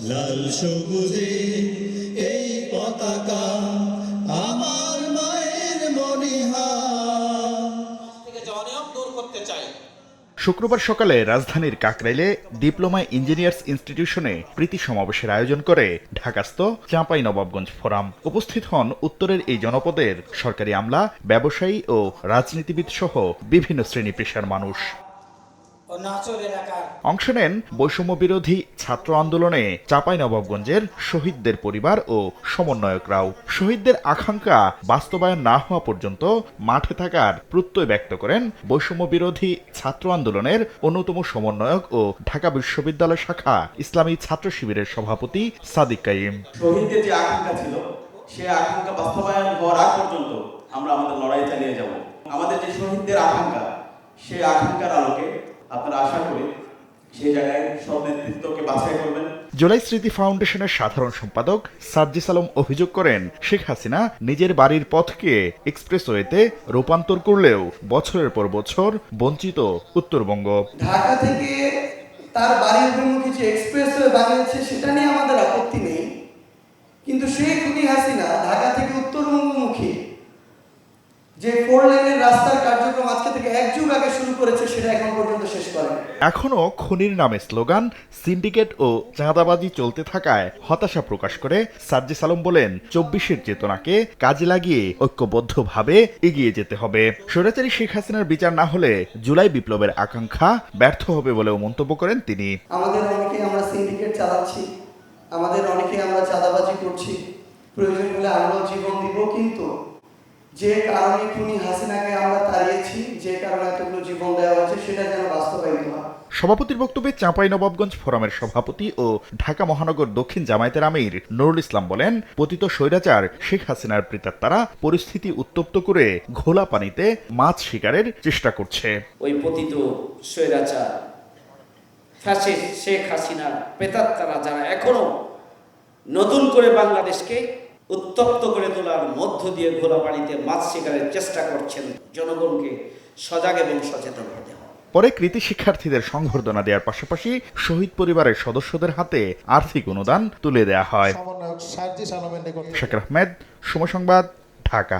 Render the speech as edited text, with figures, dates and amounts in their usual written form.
লাল সবুজে এই পতাকা আমার মায়ের মনিহা থেকে যে অনিয়ম দূর করতে চাই। শুক্রবার সকালে রাজধানীর কাকরাইলে ডিপ্লোমা ইঞ্জিনিয়ার্স ইনস্টিটিউশনে প্রীতি সমাবেশের আয়োজন করে ঢাকাস্থ চাঁপাইনবাবগঞ্জ ফোরাম। উপস্থিত হন উত্তরের এই জনপদের সরকারি আমলা, ব্যবসায়ী ও রাজনীতিবিদ সহ বিভিন্ন শ্রেণী পেশার মানুষ। অংশ নেন বৈষম্য বিরোধী ছাত্র আন্দোলনে চাঁপাইনবাবগঞ্জের শহীদদের পরিবার ও সমন্বয়করাও। শহীদদের আকাঙ্ক্ষা বাস্তবায়ন না হওয়া পর্যন্ত মাঠে থাকার প্রত্যয় ব্যক্ত করেন বৈষম্য বিরোধী ছাত্র আন্দোলনের অন্যতম সমন্বয়ক ও ঢাকা বিশ্ববিদ্যালয় শাখা ইসলামী ছাত্র শিবিরের সভাপতি সাদিক কাইম। শহীদদের যে আকাঙ্ক্ষা ছিল সেই আকাঙ্ক্ষা বাস্তবায়ন হওয়ার আগ পর্যন্ত আমরা আমাদের লড়াই চালিয়ে যাব। আমাদের যে শহীদদের আকাঙ্ক্ষা সেই আকাঙ্ক্ষার আলোকে আপনারা আশা করি সেই জায়গায় সব নেতৃত্বকে বাছাই করবেন। জুলাই স্মৃতি ফাউন্ডেশনের সাধারণ সম্পাদক সার্জিস আলম অভিযোগ করেন, শেখ হাসিনা নিজের বাড়ির পথকে এক্সপ্রেসওয়েতে রূপান্তর করলেও বছরের পর বছর বঞ্চিত উত্তরবঙ্গ। ঢাকা থেকে তার বাড়ির অভিমুখী যে এক্সপ্রেসওয়ে বানিয়েছে সেটা নিয়ে আমাদের আপত্তি নেই, কিন্তু শেখ হাসিনা ঢাকা থেকে উত্তরবঙ্গমুখী যে 4 লেনের রাস্তার কার্যক্রম আজকে থেকে 1 যুগ আগে শুরু করেছে সেটা এখন পর্যন্ত শেষ করেনি। এখনো খনির নামে স্লোগান, সিন্ডিকেট ও চাঁদাবাজি চলতে থাকায় হতাশা প্রকাশ করে সার্জিস আলম বলেন, 24-এর চেতনাকে কাজে লাগিয়ে ঐক্যবদ্ধভাবে এগিয়ে যেতে হবে। স্বৈরাচারী শেখ হাসিনার বিচার না হলে জুলাই বিপ্লবের আকাঙ্ক্ষা ব্যর্থ হবে বলেও মন্তব্য করেন তিনি। আমাদের অনেকে আমরা সিন্ডিকেট চালাচ্ছি, আমাদের অনেকে আমরা চাঁদাবাজি করছি, প্রয়োজন হলে আমরাও জীবন দিব, কিন্তু যে কারণে খুনি হাসিনাকে আমরা তাড়িয়েছি, যে কারণে এতগুলো জীবন দেওয়া হয়েছে সেটা যেন বাস্তবায়িত হয়। সভাপতির বক্তব্যে চাঁপাইনবাবগঞ্জ ফোরামের সভাপতি ও ঢাকা মহানগর দক্ষিণ জামায়াতের আমির নুরুল ইসলাম বলেন, পতিত স্বৈরাচার শেখ হাসিনার প্রেতাত্মারা পরিস্থিতি উত্তপ্ত করে ঘোলা পানিতে মাছ শিকারের চেষ্টা করছে। ওই পতিত স্বৈরাচার ফ্যাসিস্ট শেখ হাসিনার প্রেতাত্মারা যারা এখনো নতুন করে বাংলাদেশকে উত্তপ্ত করে তোলার মধ্য দিয়ে ঘোলা পানিতে মাছ শিকারের চেষ্টা করছেন, জনগণকে সজাগ এবং সচেতন হতে হবে। পরে কৃতি শিক্ষার্থীদের সংবর্ধনা দেওয়ার পাশাপাশি শহীদ পরিবারের সদস্যদের হাতে আর্থিক অনুদান তুলে দেওয়া হয়। সার্জিস আলমের নিকট। শাকির আহমেদ, সময় সংবাদ, ঢাকা।